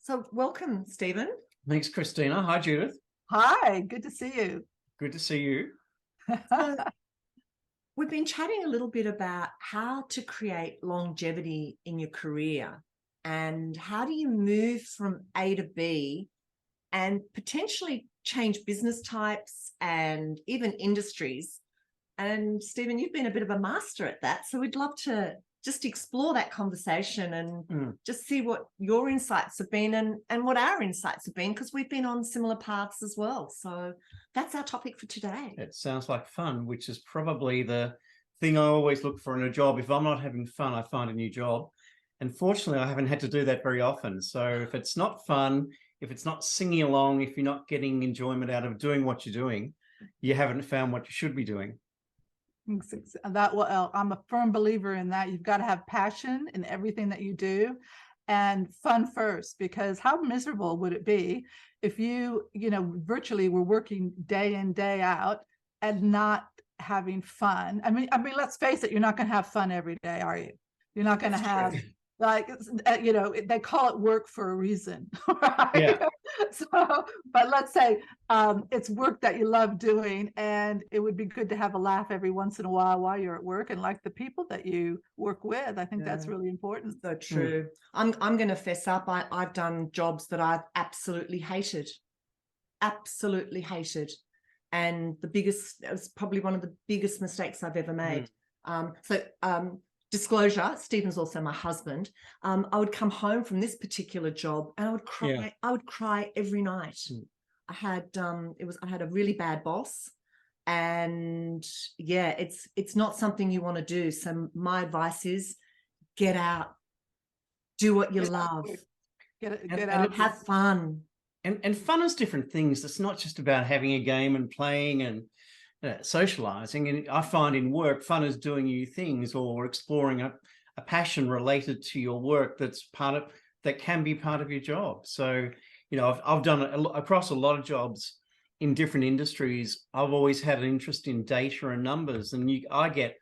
So welcome, Stephen. Thanks, Christina. Hi, Judith. Hi, good to see you. Good to see you. So we've been chatting a little bit about how to create longevity in your career and how do you move from A to B and potentially change business types and even industries. And Stephen, you've been a bit of a master at that. So we'd love to just explore that conversation and just see what your insights have been and what our insights have been, because we've been on similar paths as well. So that's our topic for today. It sounds like fun, which is probably the thing I always look for in a job. If I'm not having fun, I find a new job. And fortunately, I haven't had to do that very often. So if it's not fun, if it's not singing along, if you're not getting enjoyment out of doing what you're doing, you haven't found what you should be doing. I'm a firm believer in that. You've got to have passion in everything that you do and fun first, because how miserable would it be if you virtually were working day in, day out and not having fun? I mean, let's face it, you're not going to have fun every day, are you? You're not going to have true. They call it work for a reason, right? Yeah. So, but let's say it's work that you love doing, and it would be good to have a laugh every once in a while you're at work and like the people that you work with. I think that's really important. So true. I'm going to fess up. I've done jobs that I've absolutely hated, and it was probably one of the biggest mistakes I've ever made. Disclosure, Stephen's also my husband. I would come home from this particular job and I would cry. Yeah. I would cry every night. I had a really bad boss, and it's not something you want to do. So my advice is get out, do what you love, get out, have fun. And fun is different things. It's not just about having a game and playing and socializing. And I find in work, fun is doing new things or exploring a passion related to your work that can be part of your job. So, I've done it across a lot of jobs in different industries. I've always had an interest in data and numbers, and I get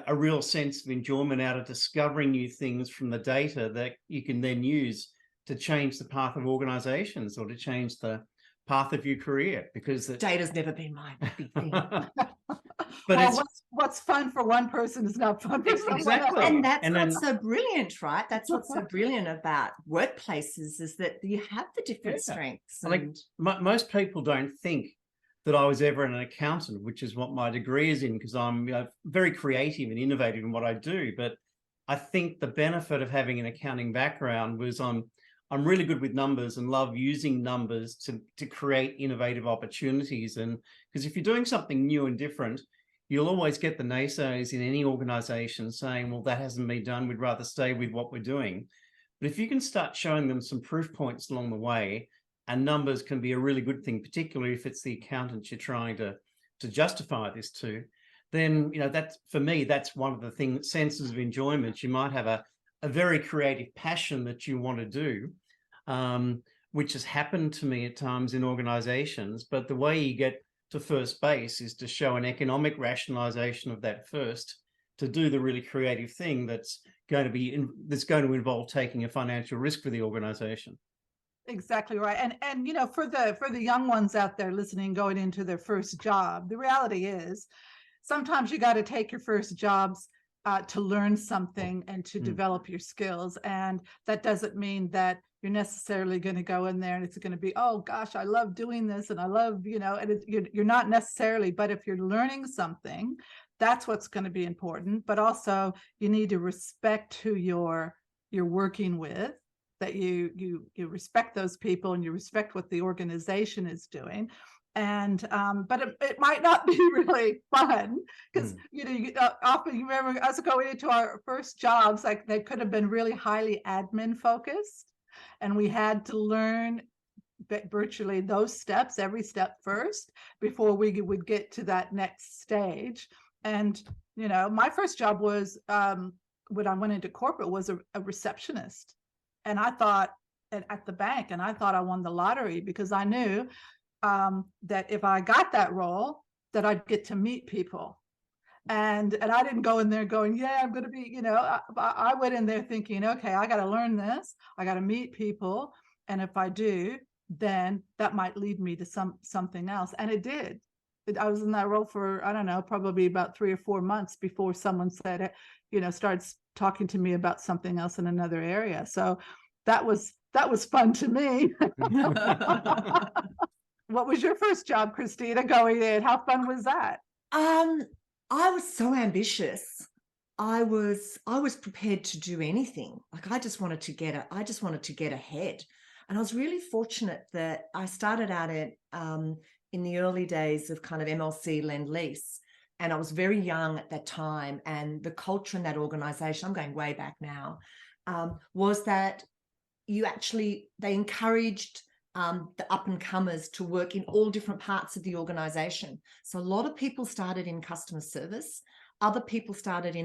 a real sense of enjoyment out of discovering new things from the data that you can then use to change the path of organizations or to change the path of your career, because data's never been my big thing. But what's fun for one person is not fun for someone exactly else. And that's what's so brilliant, right? That's what's so brilliant about workplaces, is that you have the different strengths. Most people don't think that I was ever an accountant, which is what my degree is in, because I'm very creative and innovative in what I do. But I think the benefit of having an accounting background was I'm really good with numbers and love using numbers to create innovative opportunities. And because if you're doing something new and different, you'll always get the naysayers in any organization saying, well, that hasn't been done, we'd rather stay with what we're doing. But if you can start showing them some proof points along the way, and numbers can be a really good thing, particularly if it's the accountant you're trying to justify this to, then that's, for me, that's one of the senses of enjoyment. You might have a very creative passion that you want to do, which has happened to me at times in organizations. But the way you get to first base is to show an economic rationalization of that first, to do the really creative thing that's going to involve taking a financial risk for the organization. Exactly right. And for the young ones out there listening, going into their first job, the reality is sometimes you got to take your first jobs to learn something and to develop your skills. And that doesn't mean that you're necessarily going to go in there and it's going to be, oh gosh, I love doing this and I love, and you're not necessarily, but if you're learning something, that's what's going to be important. But also you need to respect who you're working with, that you respect those people and you respect what the organization is doing. And but it might not be really fun, because often, you remember us going into our first jobs, like they could have been really highly admin focused, and we had to learn virtually those steps, every step first, before we would get to that next stage. And my first job was when I went into corporate was a receptionist, and I thought at the bank, and I thought I won the lottery, because I knew that if I got that role, that I'd get to meet people. And I didn't go in there going, yeah, I'm going to be, I went in there thinking, okay, I got to learn this. I got to meet people. And if I do, then that might lead me to something else. And it did. I was in that role for, I don't know, probably about 3 or 4 months before someone said, starts talking to me about something else in another area. So that was fun to me. What was your first job, Christina, going in? How fun was that? I was so ambitious. I was prepared to do anything. Like I just wanted to get ahead. And I was really fortunate that I started out in the early days of kind of MLC Lend Lease. And I was very young at that time. And the culture in that organization, I'm going way back now, was that they encouraged the up and comers to work in all different parts of the organization. So a lot of people started in customer service. Other people started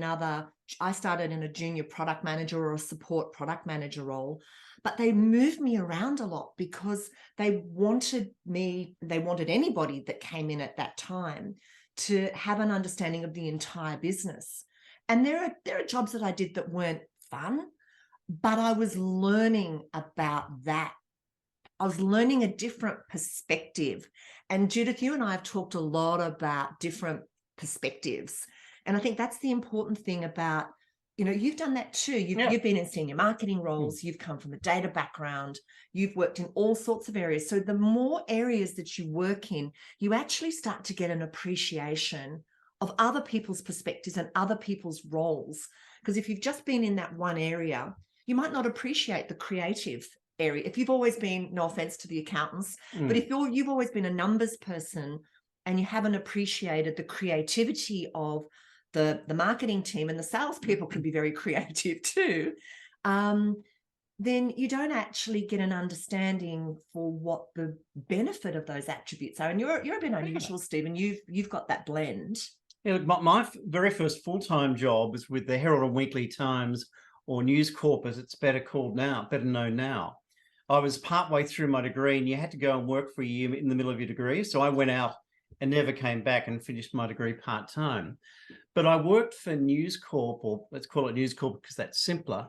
I started in a junior product manager or a support product manager role, but they moved me around a lot because they wanted anybody that came in at that time to have an understanding of the entire business. And there are jobs that I did that weren't fun, but I was learning about that. I was learning a different perspective. And Judith, you and I have talked a lot about different perspectives. And I think that's the important thing about, you've done that too. You've been in senior marketing roles. You've come from a data background. You've worked in all sorts of areas. So the more areas that you work in, you actually start to get an appreciation of other people's perspectives and other people's roles. Because if you've just been in that one area, you might not appreciate the creative area. If you've always been, no offense to the accountants, but if you've always been a numbers person and you haven't appreciated the creativity of the marketing team, and the salespeople can be very creative too, then you don't actually get an understanding for what the benefit of those attributes are. And you're a bit unusual, Stephen. You've got that blend. Yeah, my very first full-time job was with the Herald and Weekly Times, or News Corp as it's better known now. I was partway through my degree and you had to go and work for a year in the middle of your degree. So I went out and never came back and finished my degree part-time. But I worked for News Corp, or let's call it News Corp because that's simpler,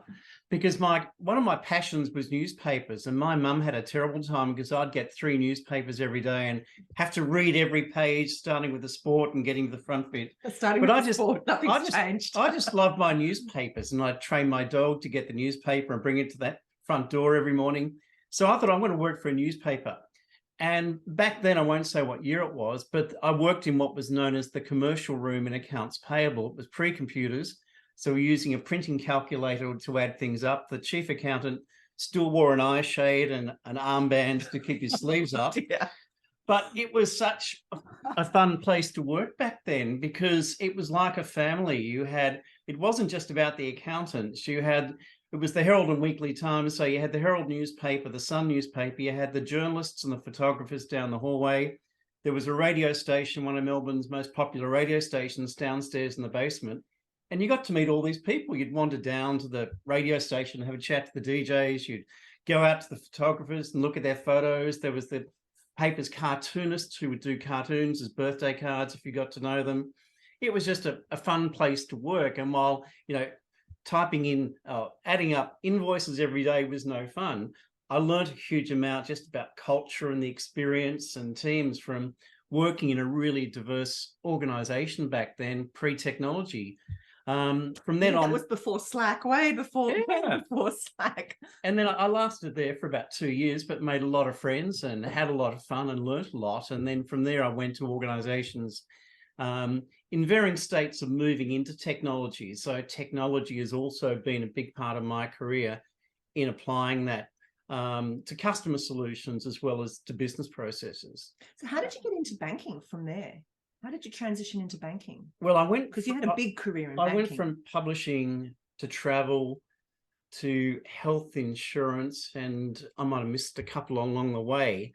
because one of my passions was newspapers, and my mum had a terrible time because I'd get 3 newspapers every day and have to read every page, starting with the sport and getting to the front bit. Nothing's changed. I just loved my newspapers, and I'd train my dog to get the newspaper and bring it to that front door every morning. So I thought I'm going to work for a newspaper. And back then, I won't say what year it was, but I worked in what was known as the commercial room in accounts payable. It was pre-computers. So we're using a printing calculator to add things up. The chief accountant still wore an eye shade and an armband to keep his sleeves up. Yeah. But it was such a fun place to work back then because it was like a family. It wasn't just about the accountants. It was the Herald and Weekly Times. So you had the Herald newspaper, the Sun newspaper, you had the journalists and the photographers down the hallway. There was a radio station, one of Melbourne's most popular radio stations, downstairs in the basement. And you got to meet all these people. You'd wander down to the radio station and have a chat to the DJs. You'd go out to the photographers and look at their photos. There was the paper's cartoonists who would do cartoons as birthday cards if you got to know them. It was just a fun place to work. And while, typing in, adding up invoices every day was no fun, I learned a huge amount just about culture and the experience and teams from working in a really diverse organization back then, pre-technology. From then on, that was before Slack, way before Slack. And then I lasted there for about 2 years, but made a lot of friends and had a lot of fun and learnt a lot. And then from there, I went to organizations in varying states of moving into technology. So technology has also been a big part of my career in applying that to customer solutions as well as to business processes. So how did you get into banking from there? How did you transition into banking? Well, I went... Because you had a big career in banking. I went from publishing to travel to health insurance, and I might have missed a couple along the way.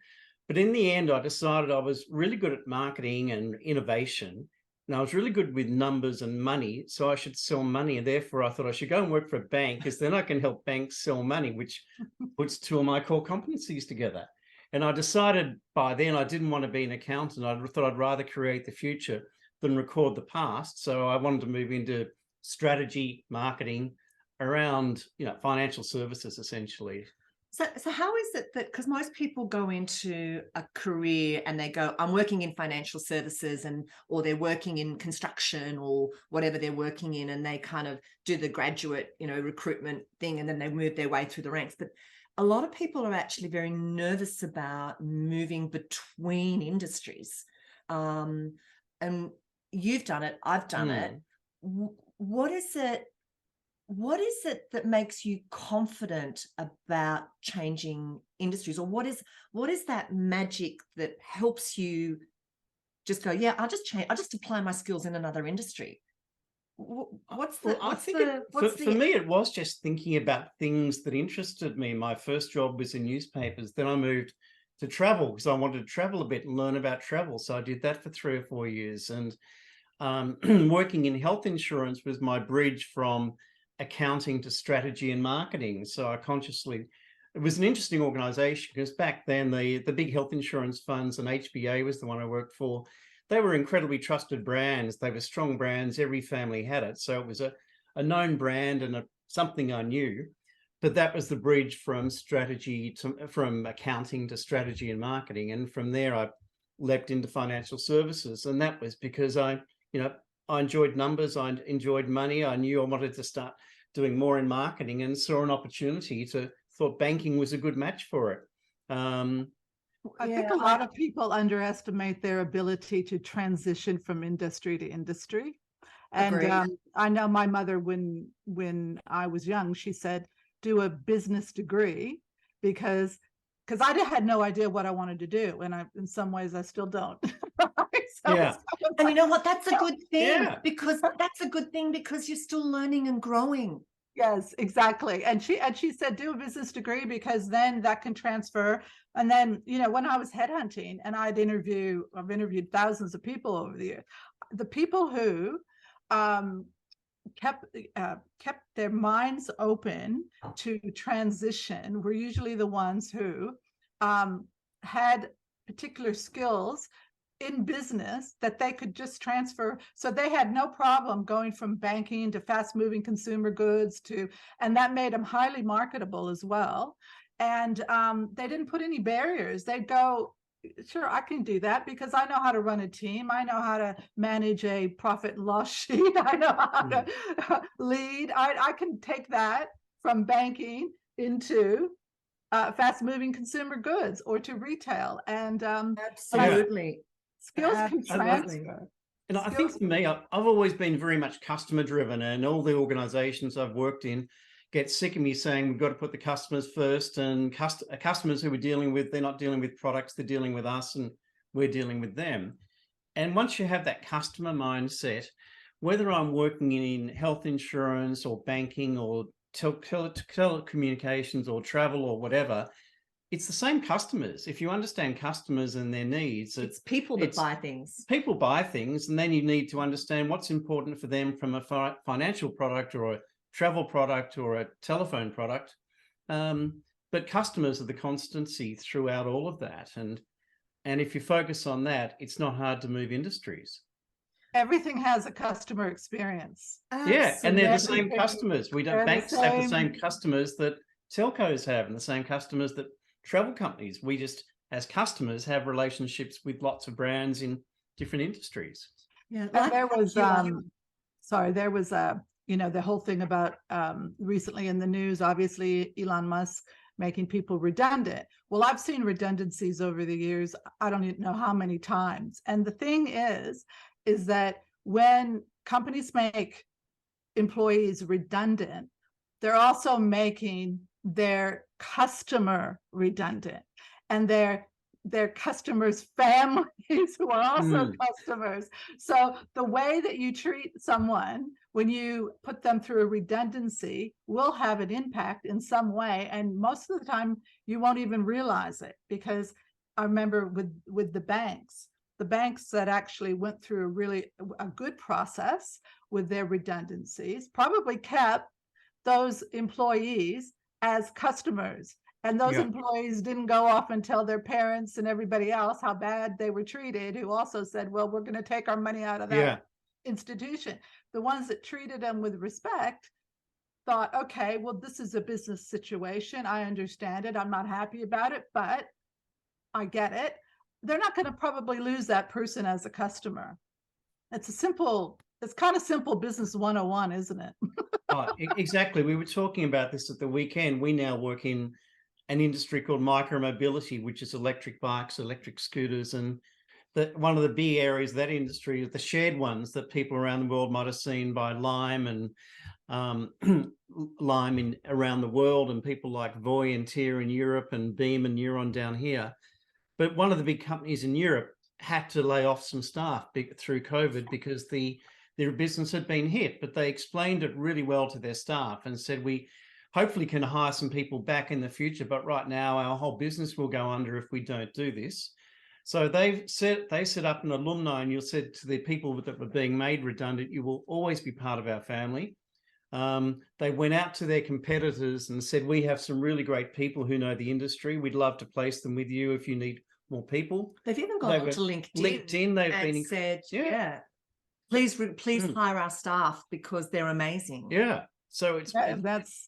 But in the end, I decided I was really good at marketing and innovation, and I was really good with numbers and money, so I should sell money. And therefore, I thought I should go and work for a bank because then I can help banks sell money, which puts 2 of my core competencies together. And I decided by then I didn't want to be an accountant. I thought I'd rather create the future than record the past. So I wanted to move into strategy, marketing, around financial services, essentially. So how is it that, because most people go into a career and they go, I'm working in financial services, and or they're working in construction or whatever they're working in, and they kind of do the graduate, recruitment thing, and then they move their way through the ranks. But a lot of people are actually very nervous about moving between industries. And you've done it, I've done it. What is it? What is it that makes you confident about changing industries, or what is that magic that helps you just go, yeah, I'll just change, I'll just apply my skills in another industry? What's the, Well, I what's think the, what's for the, me, it was just thinking about things that interested me. My first job was in newspapers. Then I moved to travel because I wanted to travel a bit and learn about travel. So I did that for 3 or 4 years. And working in health insurance was my bridge from accounting to strategy and marketing. So it was an interesting organization because back then the big health insurance funds, and HBA was the one I worked for, they were incredibly trusted brands. They were strong brands. Every family had it. So it was a known brand and something I knew. But that was the bridge from from accounting to strategy and marketing. And from there, I leapt into financial services. And that was because I enjoyed numbers. I enjoyed money. I knew I wanted to start doing more in marketing, and saw an opportunity thought banking was a good match for it. I think a lot of people underestimate their ability to transition from industry to industry. And I know my mother, when I was young, she said, do a business degree because I had no idea what I wanted to do. And in some ways, I still don't. And you know what? That's a good thing, because you're still learning and growing. Yes, exactly. And she said, do a business degree because then that can transfer. And then, when I was headhunting and I've interviewed thousands of people over the years, the people who kept their minds open to transition were usually the ones who had particular skills in business that they could just transfer. So they had no problem going from banking to fast moving consumer goods and that made them highly marketable as well. And they didn't put any barriers. They'd go, sure, I can do that because I know how to run a team. I know how to manage a profit and loss sheet. I know how to lead. I can take that from banking into fast moving consumer goods or to retail. And absolutely. Skills can transfer. And I think for me, I've always been very much customer driven, and all the organizations I've worked in get sick of me saying we've got to put the customers first, and customers who we're dealing with, they're not dealing with products, they're dealing with us, and we're dealing with them. And once you have that customer mindset, whether I'm working in health insurance or banking or telecommunications or travel or whatever, it's the same customers. If you understand customers and their needs, it's people that buy things. People buy things, and then you need to understand what's important for them from a financial product or a travel product or a telephone product. But customers are the constancy throughout all of that. And if you focus on that, it's not hard to move industries. Everything has a customer experience. Yeah, and they're the same customers. Banks have the same customers that telcos have, and the same customers that travel companies. We just, as customers, have relationships with lots of brands in different industries. Yeah, there was the whole thing about recently in the news, obviously Elon Musk making people redundant. Well, I've seen redundancies over the years. I don't even know how many times. And the thing is that when companies make employees redundant, they're also making their customer redundant, and their customers' families who are also customers. So the way that you treat someone when you put them through a redundancy will have an impact in some way, and most of the time you won't even realize it. Because I remember with the banks that actually went through a good process with their redundancies probably kept those employees as customers, and those employees didn't go off and tell their parents and everybody else how bad they were treated, who also said, well, we're going to take our money out of that institution. The ones that treated them with respect thought, okay, well, this is a business situation. I understand it. I'm not happy about it, but I get it. They're not going to probably lose that person as a customer. It's kind of simple business 101, isn't it? Oh, exactly. We were talking about this at the weekend. We now work in an industry called micromobility, which is electric bikes, electric scooters, and one of the big areas of that industry is the shared ones that people around the world might have seen by Lime and Lime around the world, and people like Voy and Tier in Europe and Beam and Neuron down here. But one of the big companies in Europe had to lay off some staff through COVID because their business had been hit, but they explained it really well to their staff and said, we hopefully can hire some people back in the future, but right now our whole business will go under if we don't do this. So they set up an alumni, and you said to the people that were being made redundant, you will always be part of our family. They went out to their competitors and said, we have some really great people who know the industry. We'd love to place them with you if you need more people. They've even gone on to LinkedIn. They've and been said, please hire our staff because they're amazing. Yeah. So it's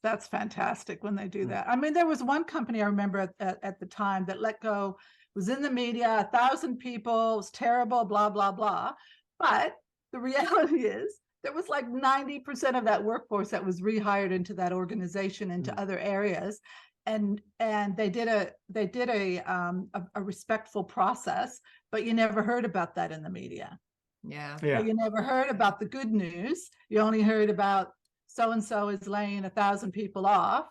that's fantastic when they do that. I mean, there was one company I remember at the time that let go, was in the media, 1,000 people, it was terrible, blah, blah, blah. But the reality is there was like 90% of that workforce that was rehired into that organization, into other areas. And they did a respectful process, but you never heard about that in the media. Yeah. You never heard about the good news. You only heard about so-and-so is laying 1,000 people off.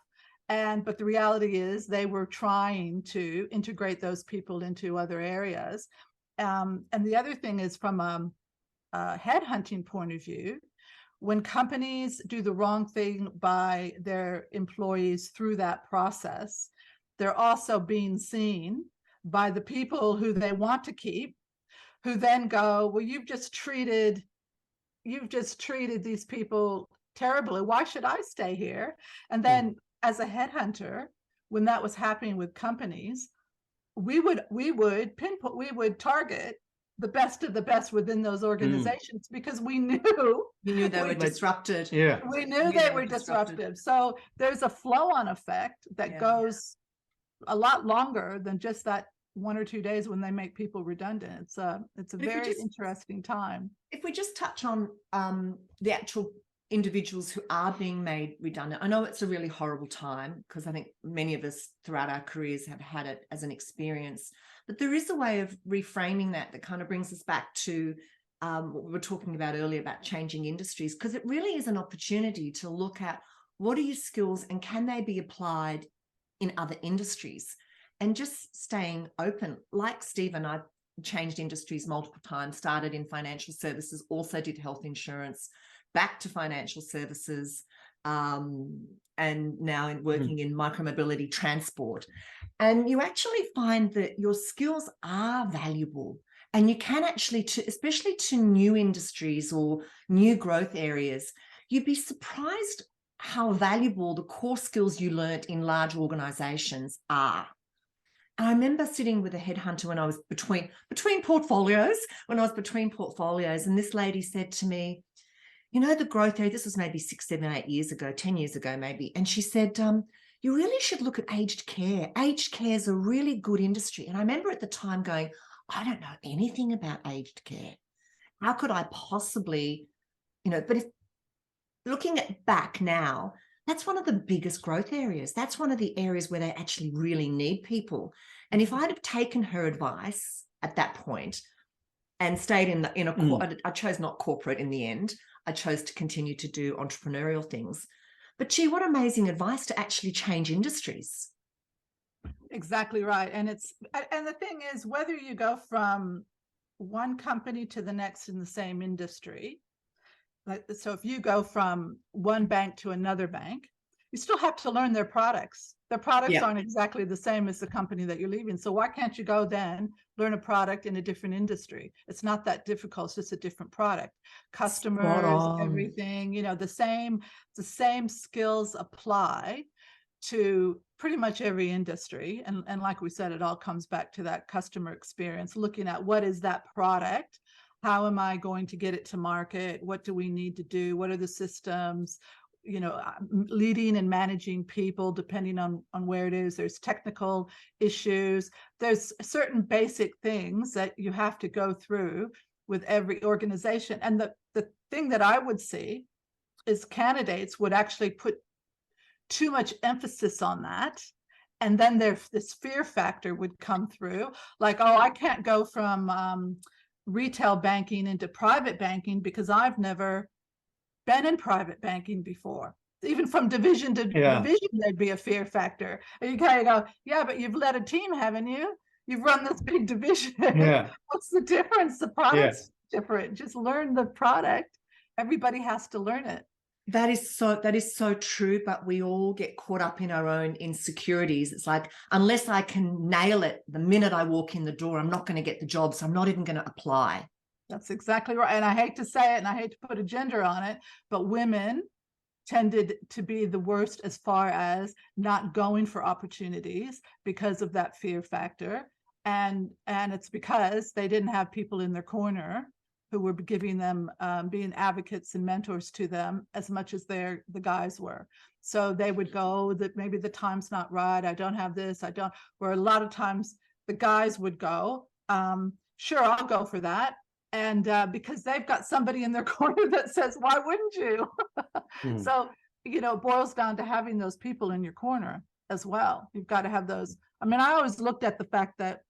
But the reality is they were trying to integrate those people into other areas. And the other thing is, from a headhunting point of view, when companies do the wrong thing by their employees through that process, they're also being seen by the people who they want to keep, who then go, well, you've just treated these people terribly. Why should I stay here? And then as a headhunter, when that was happening with companies, we would target the best of the best within those organizations because we knew they were disrupted. Yeah. We knew they were disruptive. So there's a flow-on effect that goes a lot longer than just that 1 or 2 days when they make people redundant. It's a very interesting time. If we just touch on the actual individuals who are being made redundant, I know it's a really horrible time because I think many of us throughout our careers have had it as an experience, but there is a way of reframing that kind of brings us back to what we were talking about earlier about changing industries, because it really is an opportunity to look at what are your skills and can they be applied in other industries, and just staying open. Like Steve and I changed industries multiple times, started in financial services, also did health insurance, back to financial services, and now working in micromobility transport. And you actually find that your skills are valuable, and you can actually, especially to new industries or new growth areas, you'd be surprised how valuable the core skills you learnt in large organizations are. And I remember sitting with a headhunter when I was between portfolios, and this lady said to me, you know, the growth area, this was maybe 6, 7, 8 years ago, 10 years ago maybe. And she said, you really should look at aged care. Aged care is a really good industry. And I remember at the time going, I don't know anything about aged care. How could I possibly, but if looking back now, that's one of the biggest growth areas. That's one of the areas where they actually really need people. And if I'd have taken her advice at that point and stayed I chose not corporate in the end. I chose to continue to do entrepreneurial things. But gee, what amazing advice to actually change industries. Exactly right. And the thing is, whether you go from one company to the next in the same industry, so if you go from one bank to another bank, you still have to learn their products. Their products aren't exactly the same as the company that you're leaving. So why can't you go then learn a product in a different industry? It's not that difficult. It's just a different product. Customers, everything, the same skills apply to pretty much every industry. And like we said, it all comes back to that customer experience, looking at what is that product? How am I going to get it to market? What do we need to do? What are the systems? leading and managing people, depending on where it is. There's technical issues. There's certain basic things that you have to go through with every organization. And the thing that I would see is candidates would actually put too much emphasis on that. And then this fear factor would come through, like, oh, I can't go from retail banking into private banking because I've never been in private banking before. Even from division to division, there'd be a fear factor. And you kind of go, yeah, but you've led a team, haven't you? You've run this big division. Yeah. What's the difference? The product's different. Just learn the product. Everybody has to learn it. That is so true, but we all get caught up in our own insecurities. It's like, unless I can nail it the minute I walk in the door, I'm not going to get the job, so I'm not even going to apply. That's exactly right. And I hate to say it, and I hate to put a gender on it, but women tended to be the worst as far as not going for opportunities because of that fear factor. And it's because they didn't have people in their corner who were giving them, being advocates and mentors to them as much as the guys were. So they would go that maybe the time's not right. I don't have this. Where a lot of times the guys would go, sure, I'll go for that. And because they've got somebody in their corner that says, why wouldn't you? So, it boils down to having those people in your corner as well. You've got to have those. I mean, I always looked at the fact that,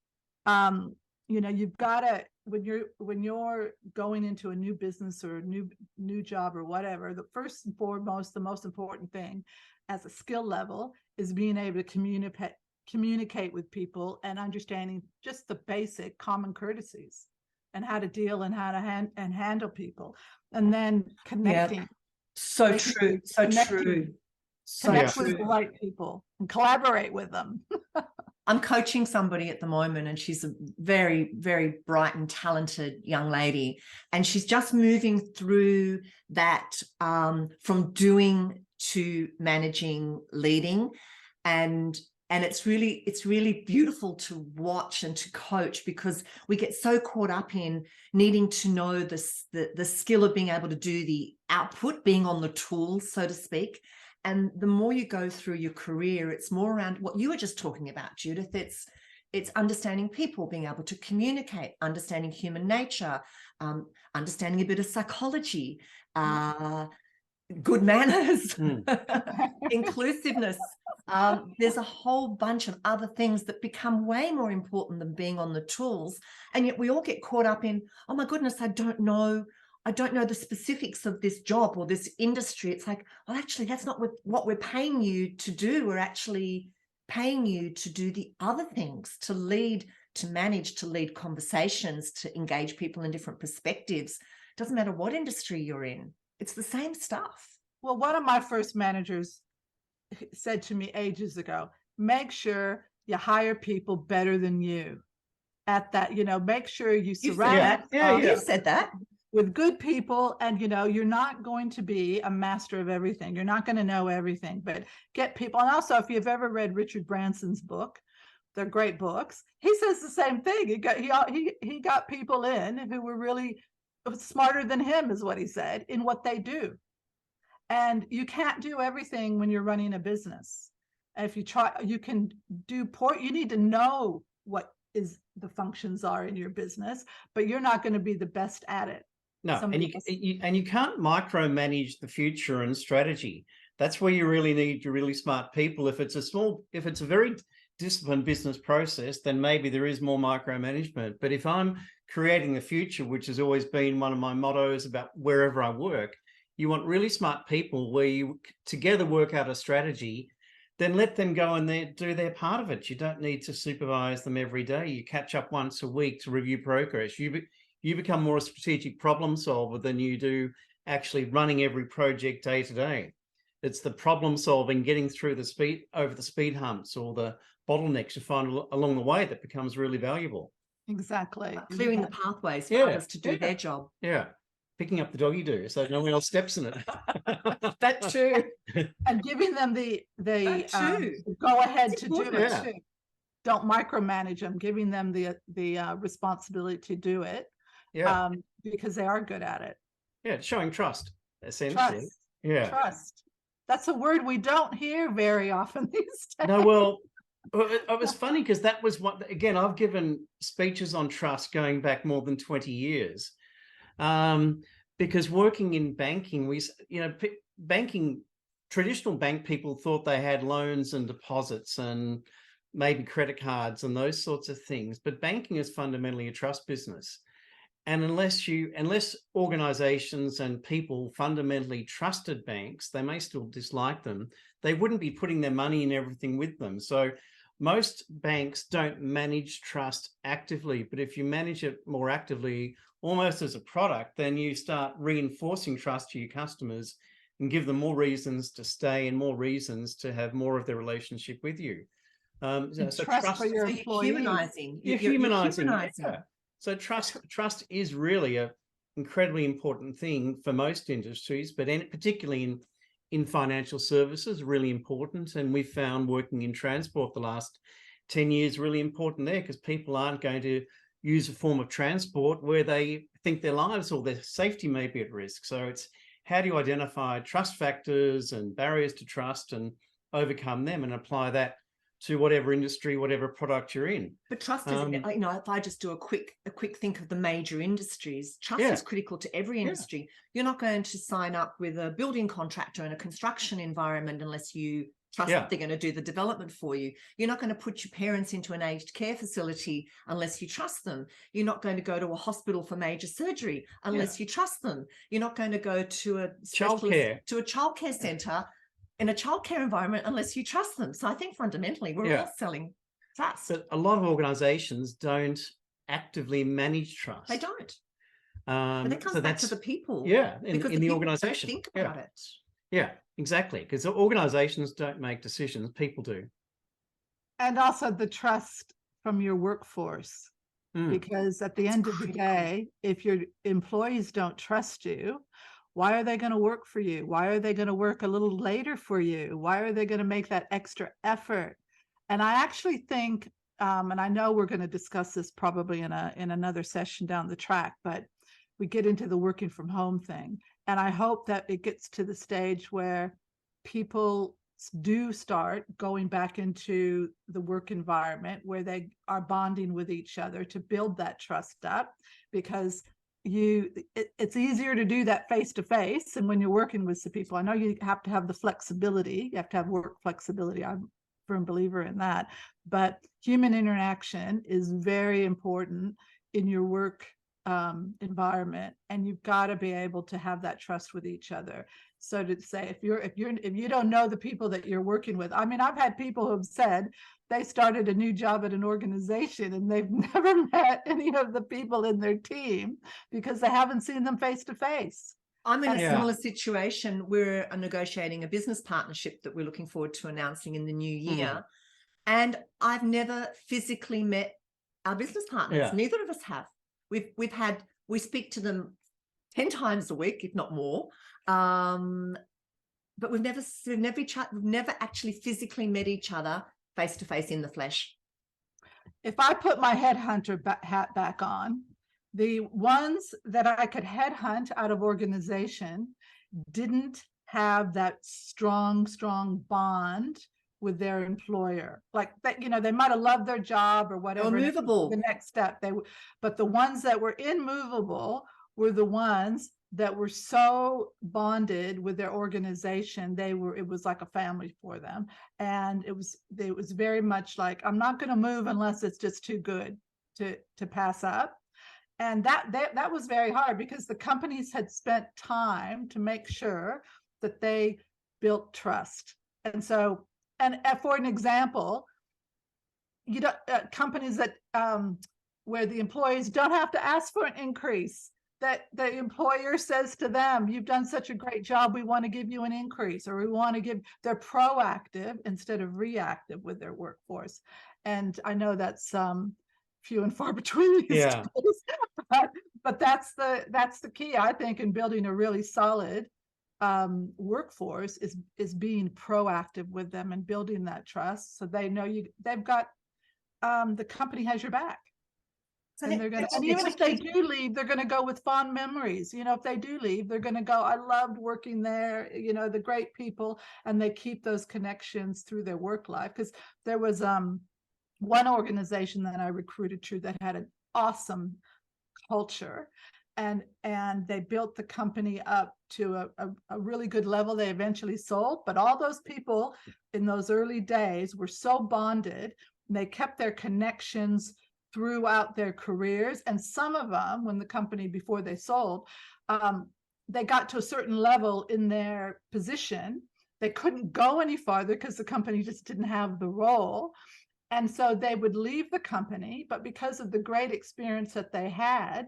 you've got to, when you're going into a new business or a new job or whatever, the first and foremost, the most important thing as a skill level is being able to communicate with people and understanding just the basic common courtesies and how to deal and how to handle people, and then connecting. So true. So true. Connect with the right people and collaborate with them. I'm coaching somebody at the moment, and she's a very, very bright and talented young lady. And she's just moving through that from doing to managing, leading. And it's really beautiful to watch and to coach, because we get so caught up in needing to know the skill of being able to do the output, being on the tools, so to speak. And the more you go through your career, it's more around what you were just talking about, Judith. It's understanding people, being able to communicate, understanding human nature, understanding a bit of psychology, good manners, inclusiveness. There's a whole bunch of other things that become way more important than being on the tools. And yet we all get caught up in, oh my goodness, I don't know the specifics of this job or this industry. It's like, well, actually, that's not what we're paying you to do. We're actually paying you to do the other things, to lead, to manage, to lead conversations, to engage people in different perspectives. Doesn't matter what industry you're in. It's the same stuff. Well, one of my first managers said to me ages ago, make sure you hire people better than you at that, make sure you surround you said that. With good people, and you're not going to be a master of everything. You're not going to know everything, but get people. And also, if you've ever read Richard Branson's book, they're great books. He says the same thing. He got people in who were really smarter than him, is what he said, in what they do. And you can't do everything when you're running a business. And if you try, you can do you need to know what the functions are in your business, but you're not going to be the best at it. No, and you can't micromanage the future and strategy. That's where you really need your really smart people. If it's a very disciplined business process, then maybe there is more micromanagement. But if I'm creating the future, which has always been one of my mottos about wherever I work, you want really smart people where you together work out a strategy, then let them go and do their part of it. You don't need to supervise them every day. You catch up once a week to review progress. You become more a strategic problem solver than you do actually running every project day to day. It's the problem solving, getting through over the speed humps or the bottlenecks you find along the way that becomes really valuable. Exactly. Clearing the pathways for others to do their job. Yeah. Picking up the doggy do so no one else steps in it. That's true. And giving them the go ahead to do it too. Don't micromanage them, giving them the responsibility to do it. Because they are good at it. Yeah, showing trust, essentially. Trust. That's a word we don't hear very often these days. No, well, it was funny because that was what, again, I've given speeches on trust going back more than 20 years. Because working in banking, banking, traditional bank people thought they had loans and deposits and maybe credit cards and those sorts of things. But banking is fundamentally a trust business. And unless organizations and people fundamentally trusted banks, they may still dislike them, they wouldn't be putting their money and everything with them. So most banks don't manage trust actively, but if you manage it more actively, almost as a product, then you start reinforcing trust to your customers and give them more reasons to stay and more reasons to have more of their relationship with you. So trust for your employees. Humanizing. You're humanizing. humanizing. Yeah. So trust is really a incredibly important thing for most industries, but particularly in financial services, really important. And we've found working in transport the last 10 years really important there, because people aren't going to use a form of transport where they think their lives or their safety may be at risk. So it's how do you identify trust factors and barriers to trust and overcome them and apply that to whatever industry, whatever product you're in. But trust is, if I just do a quick think of the major industries, trust is critical to every industry. You're not going to sign up with a building contractor in a construction environment unless you trust that they're going to do the development for you. You're not going to put your parents into an aged care facility unless you trust them. You're not going to go to a hospital for major surgery unless you trust them. You're not going to go to a childcare center in a childcare environment unless you trust them. So I think fundamentally we're all selling trust. But a lot of organizations don't actively manage trust. They don't. But that comes back to the people. Yeah, in the organization. Think about it. Yeah, exactly. Because organizations don't make decisions, people do. And also the trust from your workforce. Because at the end of the day, if your employees don't trust you, why are they going to work for you? Why are they going to work a little later for you? Why are they going to make that extra effort? And I actually think, and I know we're going to discuss this probably in another session down the track, but we get into the working from home thing. And I hope that it gets to the stage where people do start going back into the work environment where they are bonding with each other to build that trust up, because it's easier to do that face to face. And when you're working with some people, I know you have to have the flexibility, you have to have work flexibility. I'm a firm believer in that, but human interaction is very important in your work environment, and you've got to be able to have that trust with each other. So to say, if you don't know the people that you're working with, I mean, I've had people who have said they started a new job at an organization and they've never met any of the people in their team because they haven't seen them face to face. I'm in a similar situation. We're negotiating a business partnership that we're looking forward to announcing in the new year. And I've never physically met our business partners. Neither of us have. We speak to them 10 times a week, if not more. But we've never actually physically met each other face to face in the flesh. If I put my headhunter hat back on, the ones that I could headhunt out of organization didn't have that strong bond with their employer. Like that, they might have loved their job or whatever. They were movable. The next step, but the ones that were immovable were the ones that were so bonded with their organization. It was like a family for them. And it was very much like, I'm not going to move unless it's just too good to pass up. And that was very hard because the companies had spent time to make sure that they built trust. And so, and for an example, companies that where the employees don't have to ask for an increase, that the employer says to them, you've done such a great job, we want to give you an increase, or they're proactive instead of reactive with their workforce. And I know that's few and far between these days, but that's the key, I think, in building a really solid workforce is being proactive with them and building that trust so they know they've got the company has your back. And they're going to, and even if they do leave, they're going to go with fond memories. You know, if they do leave, they're going to go, I loved working there, you know, the great people, and they keep those connections through their work life. Because there was one organization that I recruited to that had an awesome culture, and they built the company up to a really good level. They eventually sold, but all those people in those early days were so bonded, and they kept their connections throughout their careers. And some of them, when the company, before they sold, they got to a certain level in their position, they couldn't go any farther because the company just didn't have the role. And so they would leave the company, but because of the great experience that they had,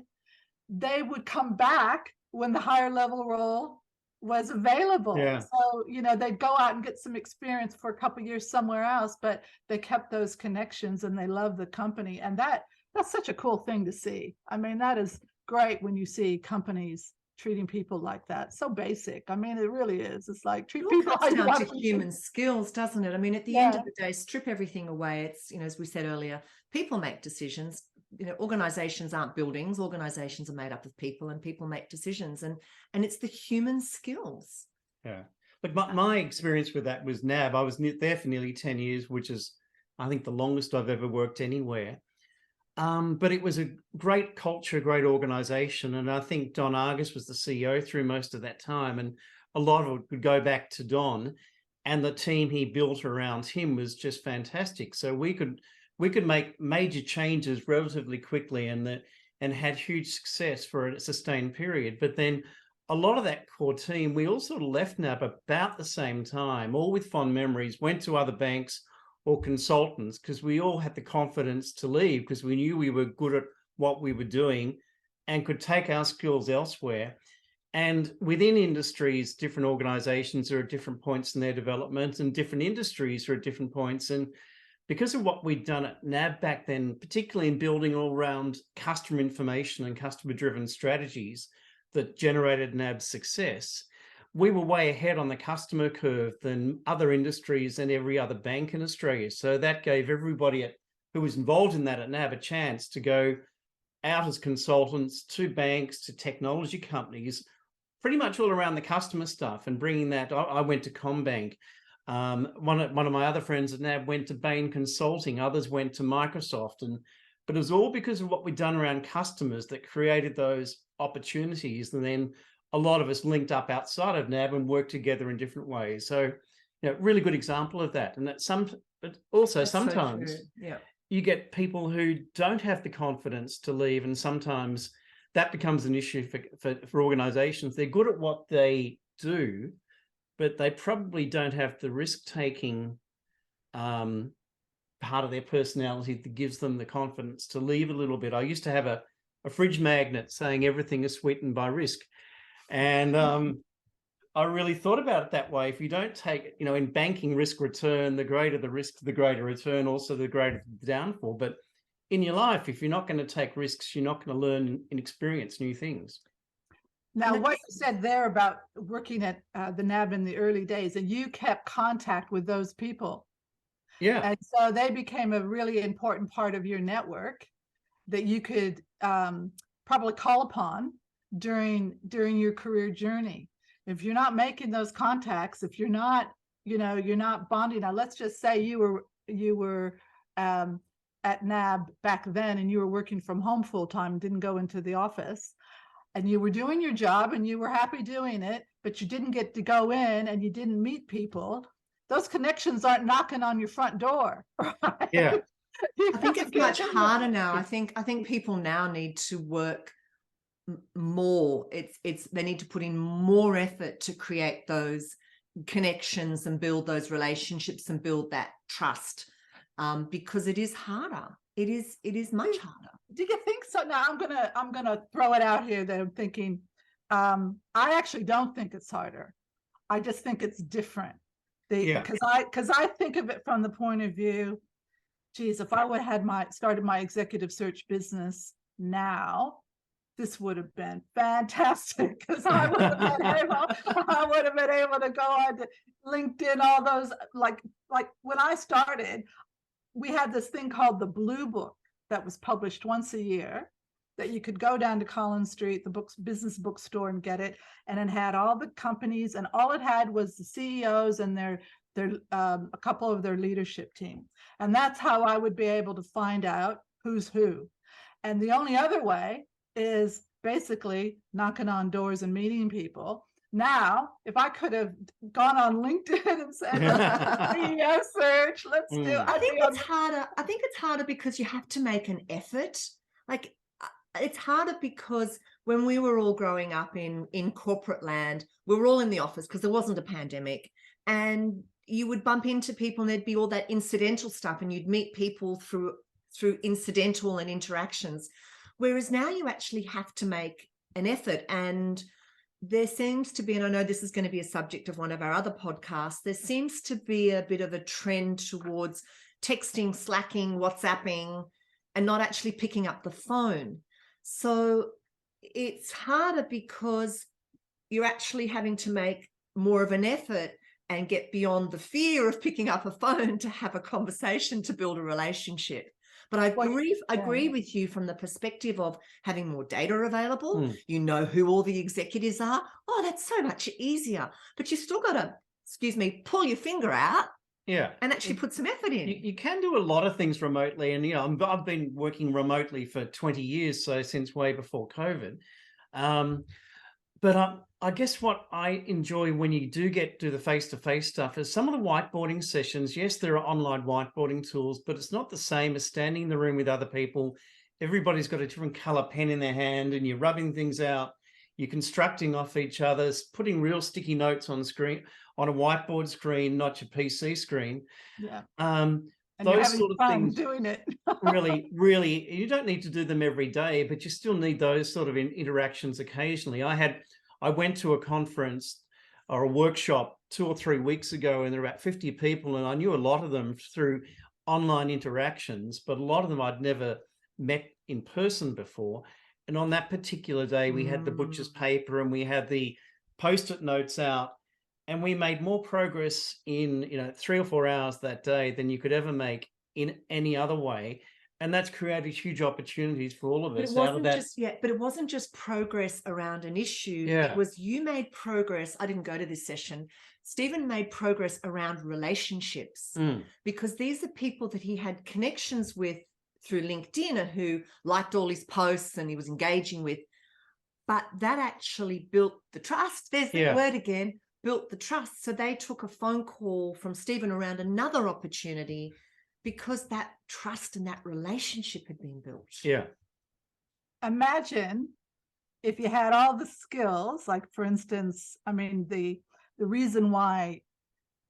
they would come back when the higher level role was available. Yeah. So, you know, they'd go out and get some experience for a couple of years somewhere else, but they kept those connections and they loved the company. And that's such a cool thing to see. I mean, that is great when you see companies treating people like that. So basic. I mean, it really is. It's like treat people It comes like down to human skills, doesn't it? I mean, at the end of the day, strip everything away. It's, you know, as we said earlier, people make decisions. You know, organizations aren't buildings. Organizations are made up of people, and people make decisions, and it's the human skills. Yeah. Look, my experience with that was NAB. I was there for nearly 10 years, which is, I think, the longest I've ever worked anywhere. But it was a great culture, great organization. And I think Don Argus was the CEO through most of that time. And a lot of it would go back to Don, and the team he built around him was just fantastic. So we could make major changes relatively quickly and had huge success for a sustained period. But then a lot of that core team, we all sort of left NAB about the same time, all with fond memories, went to other banks or consultants, because we all had the confidence to leave because we knew we were good at what we were doing and could take our skills elsewhere. And within industries, different organizations are at different points in their development, and different industries are at different points. And because of what we'd done at NAB back then, particularly in building all around customer information and customer-driven strategies that generated NAB's success, we were way ahead on the customer curve than other industries and every other bank in Australia. So that gave everybody who was involved in that at NAB a chance to go out as consultants to banks, to technology companies, pretty much all around the customer stuff, and bringing that. I went to CommBank. One of my other friends at NAB went to Bain Consulting. Others went to Microsoft. But it was all because of what we'd done around customers that created those opportunities. And then a lot of us linked up outside of NAB and worked together in different ways. So, you know, really good example of that. And but also that's sometimes so you get people who don't have the confidence to leave, and sometimes that becomes an issue for organizations. They're good at what they do, but they probably don't have the risk-taking part of their personality that gives them the confidence to leave a little bit. I used to have a fridge magnet saying everything is sweetened by risk. And I really thought about it that way. If you don't take, you know, in banking, risk return, the greater the risk, the greater return, also the greater the downfall. But in your life, if you're not going to take risks, you're not going to learn and experience new things. Now, what you said there about working at the NAB in the early days, and you kept contact with those people. Yeah. And so they became a really important part of your network that you could probably call upon during your career journey. If you're not making those contacts, if you're not, you know, you're not bonding. Now, let's just say you were at NAB back then, and you were working from home full time, didn't go into the office, and you were doing your job and you were happy doing it, but you didn't get to go in and you didn't meet people. Those connections aren't knocking on your front door, right? Yeah. I think it's much harder now. I think people now need to work more. They need to put in more effort to create those connections and build those relationships and build that trust, because it is harder. It is much harder. Do you think so? Now I'm gonna throw it out here that I'm thinking. I actually don't think it's harder. I just think it's different. Because I think of it from the point of view, geez, if I would have started my executive search business now, this would have been fantastic, because I would have been able to go on to LinkedIn, all those, like when I started, we had this thing called the Blue Book that was published once a year, that you could go down to Collins Street, the business bookstore, and get it. And it had all the companies, and all it had was the CEOs and their a couple of their leadership team. And that's how I would be able to find out who's who. And the only other way is basically knocking on doors and meeting people. Now, if I could have gone on LinkedIn and said, CEO search, let's do. I think it's harder. I think it's harder because you have to make an effort. Like, it's harder because when we were all growing up in corporate land, we were all in the office because there wasn't a pandemic, and you would bump into people and there'd be all that incidental stuff, and you'd meet people through incidental and interactions. Whereas now you actually have to make an effort. And there seems to be, and I know this is going to be a subject of one of our other podcasts, there seems to be a bit of a trend towards texting, slacking, WhatsApping, and not actually picking up the phone. So it's harder because you're actually having to make more of an effort and get beyond the fear of picking up a phone to have a conversation, to build a relationship. But I agree with you from the perspective of having more data available. You know who all the executives are. Oh, that's so much easier. But you still got to, pull your finger out. Yeah. And actually put some effort in. You can do a lot of things remotely. And, I've been working remotely for 20 years, so since way before COVID. But I guess what I enjoy when you do get to the face-to-face stuff is some of the whiteboarding sessions. Yes, there are online whiteboarding tools, but it's not the same as standing in the room with other people. Everybody's got a different color pen in their hand, and you're rubbing things out. You're constructing off each other's, putting real sticky notes on screen, on a whiteboard screen, not your PC screen. Yeah. And those sort of things doing it. really, you don't need to do them every day, but you still need those sort of interactions occasionally. I went to a conference or a workshop 2 or 3 weeks ago, and there were about 50 people, and I knew a lot of them through online interactions, but a lot of them I'd never met in person before. And on that particular day, we had the butcher's paper and we had the post-it notes out, and we made more progress in 3 or 4 hours that day than you could ever make in any other way. And that's created huge opportunities for all of us. But it wasn't just progress around an issue. Yeah. It was, you made progress. I didn't go to this session. Stephen made progress around relationships, because these are people that he had connections with through LinkedIn and who liked all his posts and he was engaging with. But that actually built the trust. There's that word again, built the trust. So they took a phone call from Stephen around another opportunity, because that trust and that relationship had been built. Yeah. Imagine if you had all the skills, like, for instance, the reason why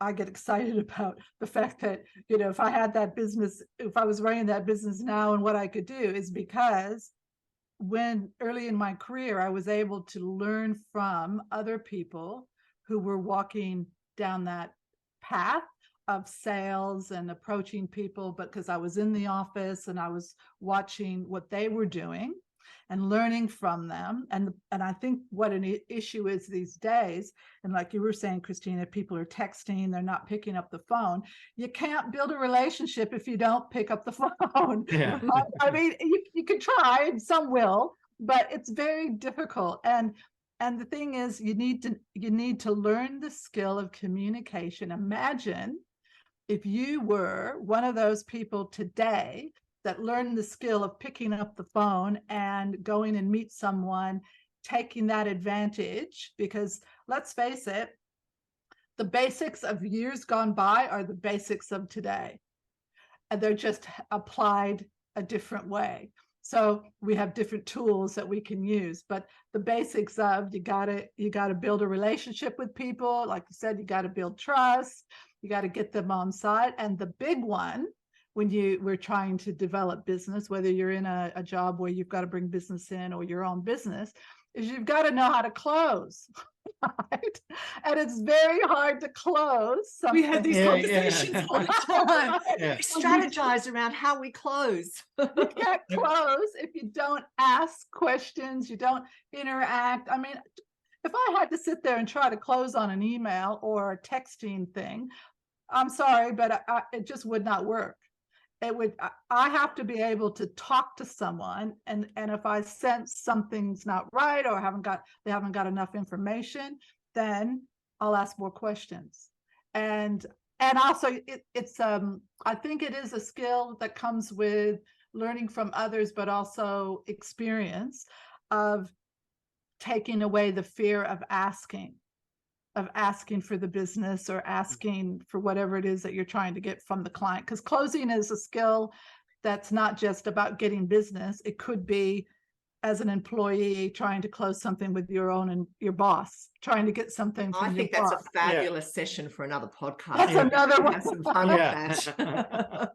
I get excited about the fact that, if I had that business, if I was running that business now and what I could do, is because when early in my career, I was able to learn from other people who were walking down that path of sales and approaching people, because I was in the office and I was watching what they were doing and learning from them. And I think what an issue is these days, and like you were saying, Christina, people are texting, they're not picking up the phone. You can't build a relationship if you don't pick up the phone. Yeah. You can try, and some will, but it's very difficult. And the thing is, you need to learn the skill of communication. Imagine if you were one of those people today that learned the skill of picking up the phone and going and meet someone, taking that advantage, because let's face it, the basics of years gone by are the basics of today, and they're just applied a different way. So we have different tools that we can use, but the basics of you gotta build a relationship with people. Like you said, you got to build trust. You got to get them on side. And the big one, when we're trying to develop business, whether you're in a job where you've got to bring business in or your own business, is you've got to know how to close. Right? And it's very hard to close something. We have these conversations all the time. We strategize around how we close. You can't close if you don't ask questions, you don't interact. If I had to sit there and try to close on an email or a texting thing, I'm sorry, but it just would not work. I have to be able to talk to someone, and if I sense something's not right or they haven't got enough information, then I'll ask more questions. And also it's I think it is a skill that comes with learning from others, but also experience of taking away the fear of asking for the business or asking for whatever it is that you're trying to get from the client. Because closing is a skill that's not just about getting business. It could be as an employee trying to close something with your boss, trying to get something from I your think that's boss. a fabulous session for another podcast. That's another one. Have some fun with that.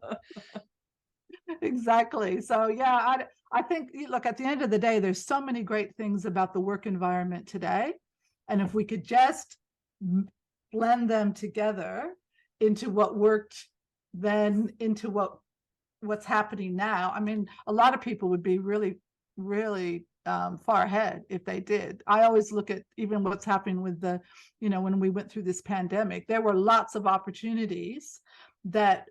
Exactly. So yeah, I think, look, at the end of the day, there's so many great things about the work environment today. And if we could just blend them together into what worked then into what's happening now. I mean, a lot of people would be really, really far ahead if they did. I always look at even what's happening with when we went through this pandemic, there were lots of opportunities that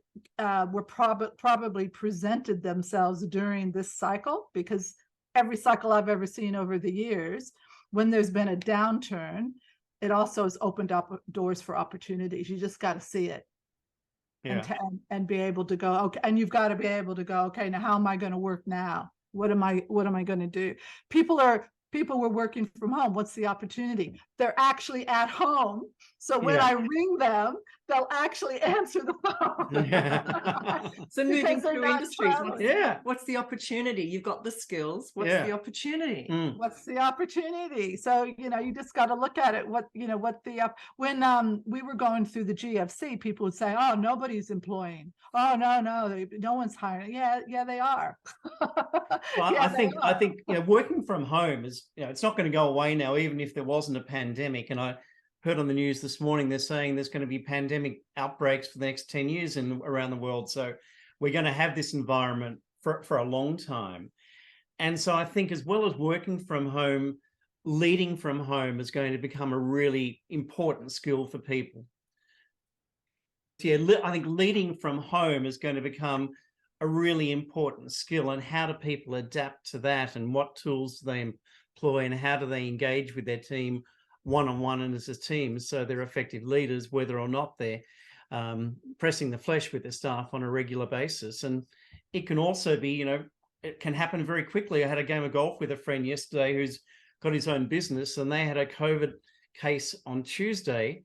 were probably presented themselves during this cycle, because every cycle I've ever seen over the years, when there's been a downturn, it also has opened up doors for opportunities. You just got to see it. Yeah. And be able to go, okay, and you've got to be able to go, okay, now how am I going to work now? What am I going to do? People were working from home. What's the opportunity? They're actually at home. So when I ring them, they'll actually answer the phone. So moving through industries, what's the opportunity? You've got the skills. What's the opportunity? What's the opportunity? So, you just got to look at it. When we were going through the GFC, people would say, oh, nobody's employing. Oh, no one's hiring. Yeah, they are. Well, I think working from home is, it's not going to go away now, even if there wasn't a pandemic. And I heard on the news this morning, they're saying there's going to be pandemic outbreaks for the next 10 years around the world. So we're going to have this environment for a long time. And so I think, as well as working from home, leading from home is going to become a really important skill for people. Yeah, I think leading from home is going to become a really important skill. And how do people adapt to that, and what tools do they employ, and how do they engage with their team one-on-one and as a team, so they're effective leaders, whether or not they're pressing the flesh with their staff on a regular basis. And it can also be, it can happen very quickly. I had a game of golf with a friend yesterday who's got his own business, and they had a COVID case on Tuesday.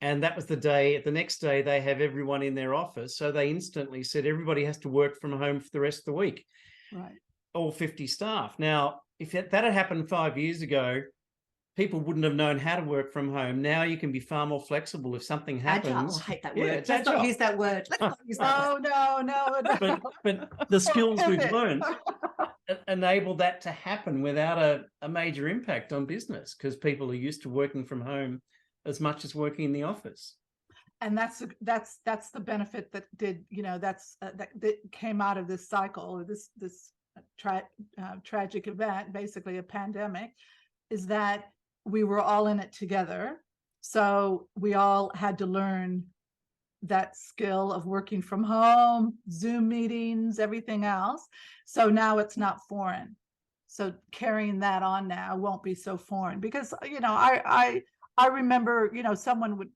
And that was the next day they have everyone in their office. So they instantly said everybody has to work from home for the rest of the week. Right. All 50 staff. Now, if that had happened 5 years ago, people wouldn't have known how to work from home. Now you can be far more flexible if something happens. Agile. I hate that word. Let's not use that word. Let's not use that word. No. But the skills we've learned enable that to happen without a major impact on business, because people are used to working from home as much as working in the office. And that's the benefit that that came out of this cycle, or this tragic event, basically a pandemic, is that we were all in it together. So we all had to learn that skill of working from home, Zoom meetings, everything else. So now it's not foreign. So carrying that on now won't be so foreign, because I remember, someone would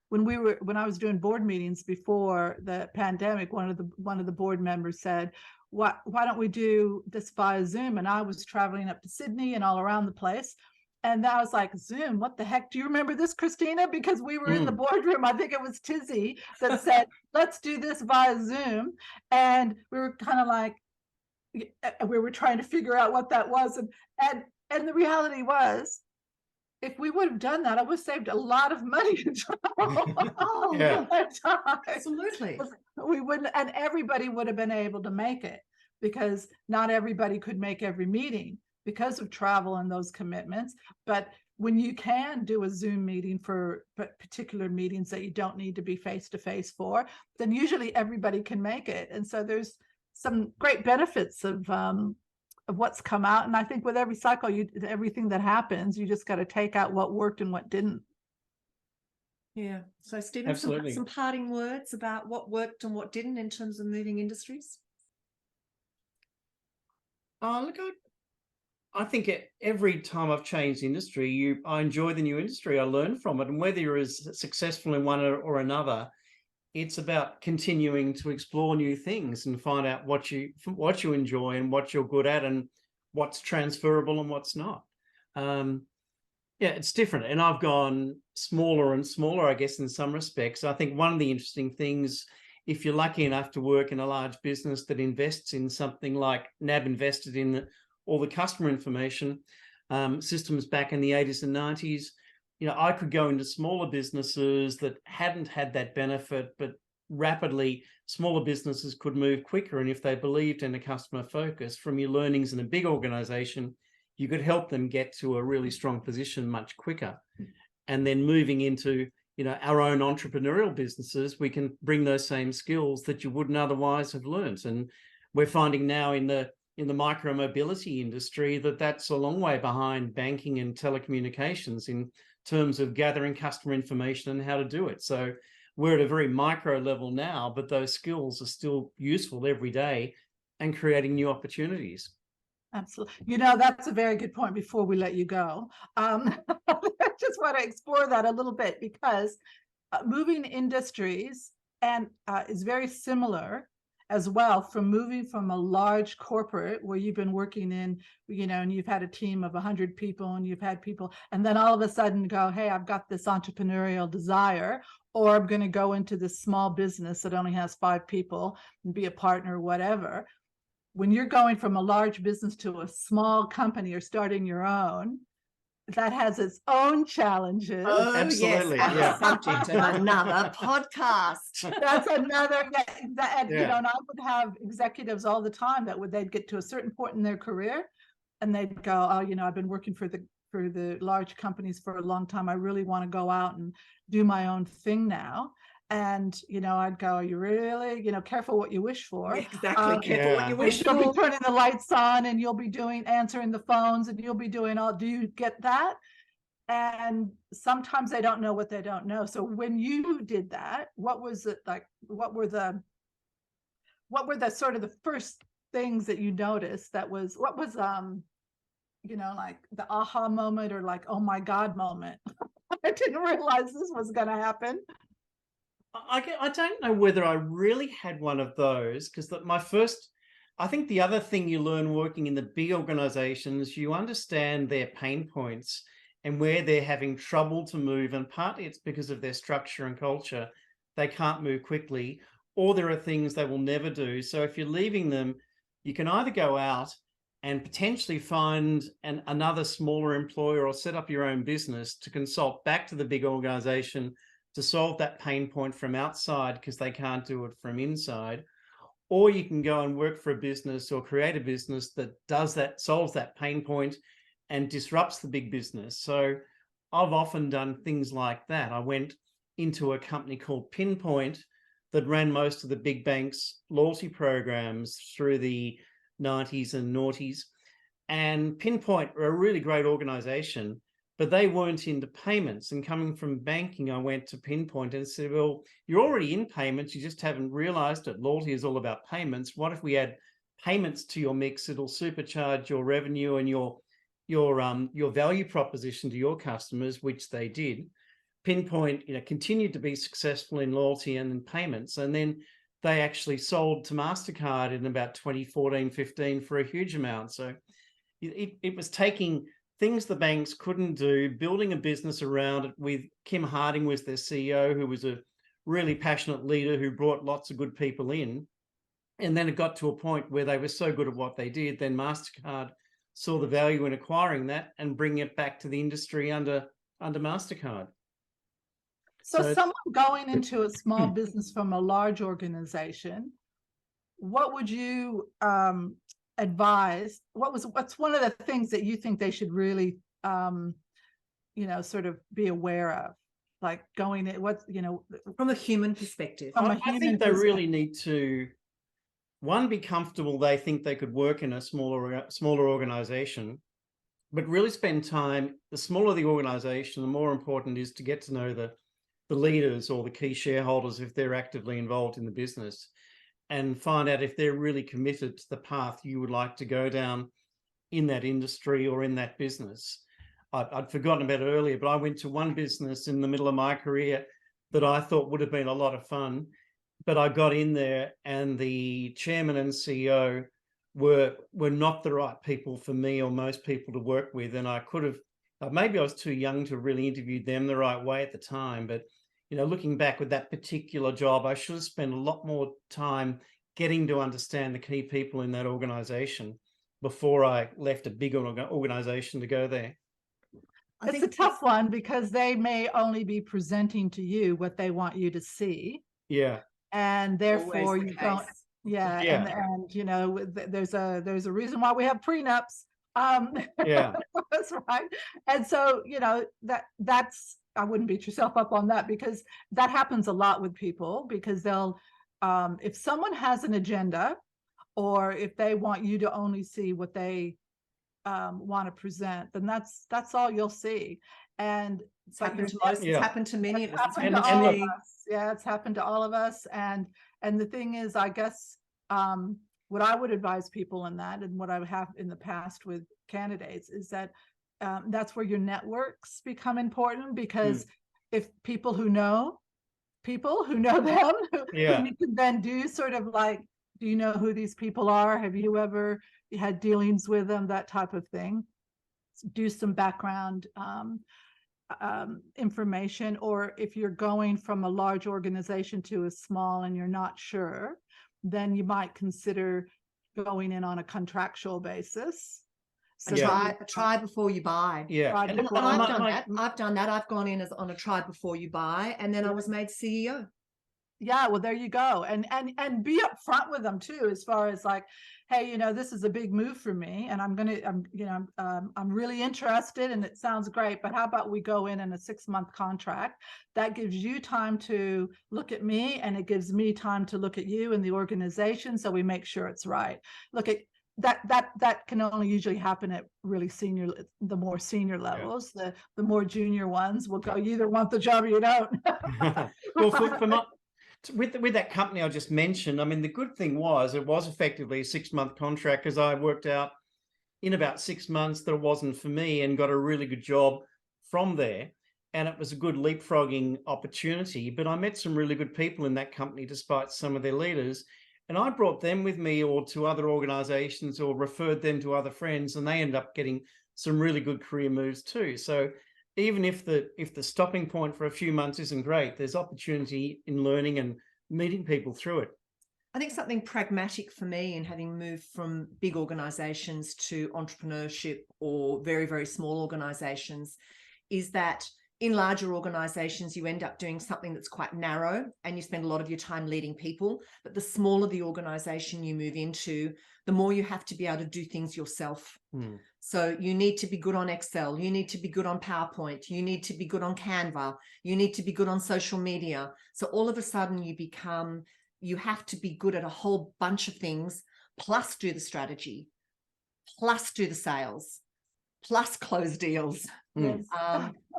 when I was doing board meetings before the pandemic, one of the board members said, why don't we do this via Zoom? And I was traveling up to Sydney and all around the place. And I was like, Zoom, what the heck? Do you remember this, Christina? Because we were in the boardroom. I think it was Tizzy that said, let's do this via Zoom. And we were kind of like, we were trying to figure out what that was. And the reality was, if we would have done that, I would have saved a lot of money in travel. Absolutely. We wouldn't, and everybody would have been able to make it, because not everybody could make every meeting because of travel and those commitments. But when you can do a Zoom meeting for particular meetings that you don't need to be face-to-face for, then usually everybody can make it. And so there's some great benefits of what's come out. And I think with every cycle, everything that happens, you just got to take out what worked and what didn't. Yeah. So, Stephen, Absolutely. some parting words about what worked and what didn't in terms of moving industries? Look, I think every time I've changed industry, I enjoy the new industry. I learn from it, and whether you're as successful in one or another, it's about continuing to explore new things and find out what you enjoy and what you're good at, and what's transferable and what's not. Yeah, it's different, and I've gone smaller and smaller, I guess, in some respects. I think one of the interesting things, if you're lucky enough to work in a large business that invests in something like NAB invested in all the customer information systems back in the 80s and 90s, I could go into smaller businesses that hadn't had that benefit, but rapidly smaller businesses could move quicker. And if they believed in a customer focus from your learnings in a big organization, you could help them get to a really strong position much quicker. And then moving into, our own entrepreneurial businesses, we can bring those same skills that you wouldn't otherwise have learned. And we're finding now in the micro mobility industry that that's a long way behind banking and telecommunications in terms of gathering customer information and how to do it. So we're at a very micro level now, but those skills are still useful every day and creating new opportunities. Absolutely. That's a very good point before we let you go. I just want to explore that a little bit, because moving industries and is very similar as well from moving from a large corporate where you've been working in, and you've had a team of 100 people and you've had people, and then all of a sudden go, hey, I've got this entrepreneurial desire, or I'm going to go into this small business that only has 5 people and be a partner, whatever. When you're going from a large business to a small company or starting your own, that has its own challenges. Oh, Absolutely. yes. Yeah. Subject of another podcast. That's another, and Yeah. and I would have executives all the time they'd get to a certain point in their career and they'd go, oh, I've been working for the large companies for a long time. I really want to go out and do my own thing now. And, I'd go, are you really, careful what you wish for. Exactly. Careful what you wish You'll for. be turning the lights on and you'll be answering the phones and you'll be doing do you get that? And sometimes they don't know what they don't know. So when you did that, what was it like? What were the sort of the first things that you noticed what was like the aha moment, or like, oh my God moment? I didn't realize this was going to happen. I don't know whether I really had one of those, because I think the other thing you learn working in the big organizations, you understand their pain points and where they're having trouble to move. And partly it's because of their structure and culture. They can't move quickly, or there are things they will never do. So if you're leaving them, you can either go out and potentially find another smaller employer or set up your own business to consult back to the big organization to solve that pain point from outside because they can't do it from inside. Or you can go and work for a business or create a business that does that, solves that pain point and disrupts the big business. So I've often done things like that. I went into a company called Pinpoint that ran most of the big banks' loyalty programs through the 90s and noughties. And Pinpoint were a really great organization, but they weren't into payments. And coming from banking, I went to Pinpoint and said, well, you're already in payments. You just haven't realized it. Loyalty is all about payments. What if we add payments to your mix? It'll supercharge your revenue and your value proposition to your customers, which they did. Pinpoint, continued to be successful in loyalty and in payments. And then they actually sold to MasterCard in about 2014, 15 for a huge amount. So it was taking things the banks couldn't do, building a business around it. With Kim Harding was their CEO, who was a really passionate leader who brought lots of good people in. And then it got to a point where they were so good at what they did, then MasterCard saw the value in acquiring that and bringing it back to the industry under MasterCard. So someone going into a small business from a large organization, what would you advise? What's one of the things that you think they should really sort of be aware of, like going in from a human perspective? I think they really need to, one, be comfortable they think they could work in a smaller organization, but really spend time. The smaller the organization, the more important it is to get to know the the leaders or the key shareholders if they're actively involved in the business, and find out if they're really committed to the path you would like to go down in that industry or in that business. I'd forgotten about it earlier, but I went to one business in the middle of my career that I thought would have been a lot of fun, but I got in there and the chairman and CEO were not the right people for me or most people to work with. And I could have, maybe I was too young to really interview them the right way at the time, but looking back with that particular job, I should have spent a lot more time getting to understand the key people in that organization before I left a big organization to go there. It's a tough one because they may only be presenting to you what they want you to see. Yeah. And therefore you don't, yeah. And there's a reason why we have prenups. Yeah. That's right. And so, that's, I wouldn't beat yourself up on that, because that happens a lot with people, because they'll, if someone has an agenda, or if they want you to only see what they want to present, then that's all you'll see. And it's happened to most, it's happened to many of us. It's happened to all of us. Yeah, it's happened to all of us. And the thing is, I guess, what I would advise people in that, and what I have in the past with candidates, is that that's where your networks become important, because if people who know them, who you can then do sort of like, do you know who these people are? Have you ever had dealings with them? That type of thing. Do some background information. Or if you're going from a large organization to a small and you're not sure, then you might consider going in on a contractual basis. So try before you buy. Yeah. And I've done that. I've done that. I've gone in as on a try before you buy, and then I was made CEO. Yeah, well, there you go. And be upfront with them too, as far as like, hey, this is a big move for me, and I'm really interested, and it sounds great, but how about we go in a 6-month contract? That gives you time to look at me, and it gives me time to look at you and the organization, so we make sure it's right. Look at that can only usually happen at really the more senior levels. The more junior ones will go, you either want the job or you don't. Well, with that company I just mentioned, I mean, the good thing was it was effectively a 6-month contract, because I worked out in about 6 months that it wasn't for me, and got a really good job from there. And it was a good leapfrogging opportunity. But I met some really good people in that company, despite some of their leaders. And I brought them with me, or to other organizations, or referred them to other friends, and they ended up getting some really good career moves too. So even if the stopping point for a few months isn't great, there's opportunity in learning and meeting people through it. I think something pragmatic for me, in having moved from big organizations to entrepreneurship or very, very small organizations, is that in larger organizations, you end up doing something that's quite narrow, and you spend a lot of your time leading people. But the smaller the organization you move into, the more you have to be able to do things yourself. So you need to be good on Excel. You need to be good on PowerPoint. You need to be good on Canva. You need to be good on social media. So all of a sudden you have to be good at a whole bunch of things, plus do the strategy, plus do the sales, plus close deals. Yes.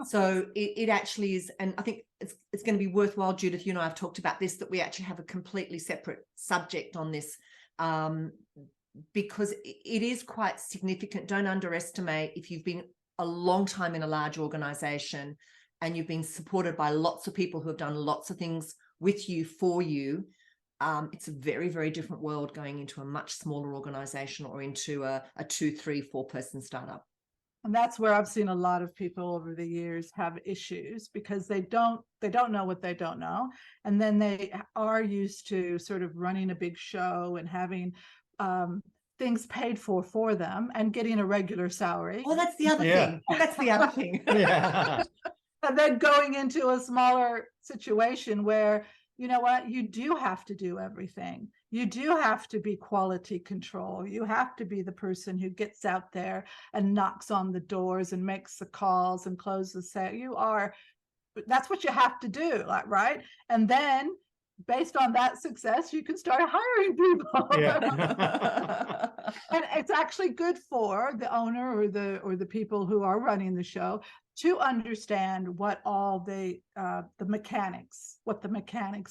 So it actually is, and I think it's going to be worthwhile, Judith, you and I have talked about this, that we actually have a completely separate subject on this, because it is quite significant. Don't underestimate, if you've been a long time in a large organization and you've been supported by lots of people who have done lots of things with you, for you, it's a very, very different world going into a much smaller organization, or into a 2, 3, 4 person startup. And that's where I've seen a lot of people over the years have issues, because they don't know what they don't know. And then they are used to sort of running a big show and having things paid for them, and getting a regular salary. Oh, that's the other thing. That's the other thing. And then going into a smaller situation where, you know what, you do have to do everything. You do have to be quality control. You have to be the person who gets out there and knocks on the doors and makes the calls and closes the sale. That's what you have to do, right? And then based on that success, you can start hiring people. Yeah. And it's actually good for the owner or the people who are running the show to understand what all the mechanics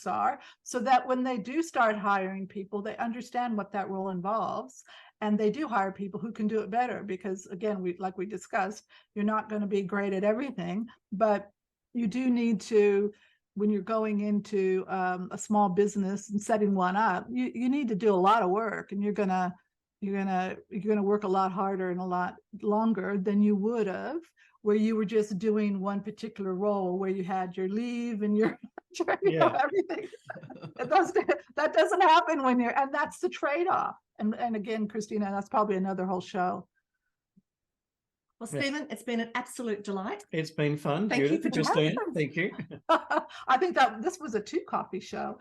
are, so that when they do start hiring people, they understand what that role involves, and they do hire people who can do it better. Because again, like we discussed, you're not going to be great at everything, but you do need to, when you're going into a small business and setting one up, you need to do a lot of work, and you're gonna work a lot harder and a lot longer than you would have where you were just doing one particular role, where you had your leave and your everything. That doesn't happen when you're, and that's the trade-off. And again, Christina, that's probably another whole show. Well, Stephen, it's been an absolute delight. It's been fun. Thank you for Christina. Thank you. I think that this was a 2 coffee show.